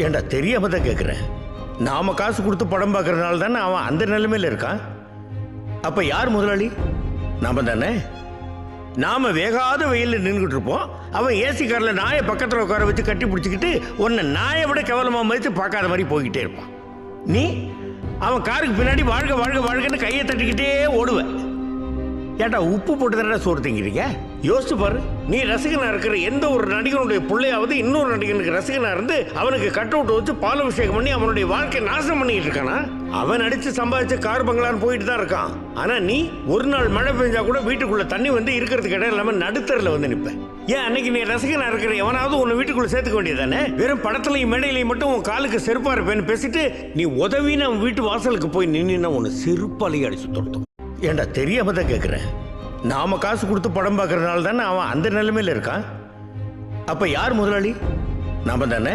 ஏண்டா தெரியாம தான் கேட்குறேன். நாம காசு கொடுத்து படம் பார்க்கறதுனால தானே அவன் அந்த நிலைமையில் இருக்கான். அப்ப யார் முதலாளி? நாம தானே. நாம வேகாத வெயிலில் நின்றுட்டு இருப்போம். அவன் ஏசி காரில் நாயை பக்கத்தில் உட்கார வச்சு கட்டி பிடிச்சிக்கிட்டு உன்னை நாயை விட கேவலமாக மதித்து பார்க்காத மாதிரி போய்கிட்டே இருப்பான். நீ அவன் காருக்கு பின்னாடி வாழ்க வாழ்க வாழ்கன்னு கையை தட்டிக்கிட்டே ஓடுவேன். ஏட்டா உப்பு போட்டு தானே சோறு திங்கிறீங்க? யோசிச்சு பாரு. நீ ரசிகனா இருக்கிற எந்த ஒரு நடிகனுடைய பிள்ளையாவது இன்னொரு நடிகனுக்கு ரசிகனா இருந்து அவனுக்கு கட் அவுட் வச்சு பாலாபிஷேகம் பண்ணி அவனுடைய வாழ்க்கையை நாசம் பண்ணிட்டு இருக்கானா? அவன் அடிச்சு சம்பாதிச்ச கார் பங்களான்னு போயிட்டு தான் இருக்கான். ஆனா நீ ஒரு நாள் மழை பெஞ்சா கூட வீட்டுக்குள்ள தண்ணி வந்து இருக்கிறதுக்கு இடம் இல்லாம நடுத்தரில் வந்து நிற்ப. ஏன் அன்னைக்கு நீ ரசிகனா இருக்கிற எவனாவது உன்னை வீட்டுக்குள்ள சேர்த்துக்க வேண்டியதானே? வெறும் படத்துலையும் மேடையிலையும் மட்டும் உன் காலுக்கு செருப்பா இருப்பேன்னு பேசிட்டு நீ உதவின்னு அவன் வீட்டு வாசலுக்கு போய் நின்னா உன்னை செருப்பாலேயே அடிச்சு தொடுத்தோம். ஏண்டா தெரியாம தான் கேட்குறேன். நாம காசு கொடுத்து படம் பார்க்கறதுனால தானே அவன் அந்த நிலைமையில் இருக்கான். அப்ப யார் முதலாளி? நாம தானே.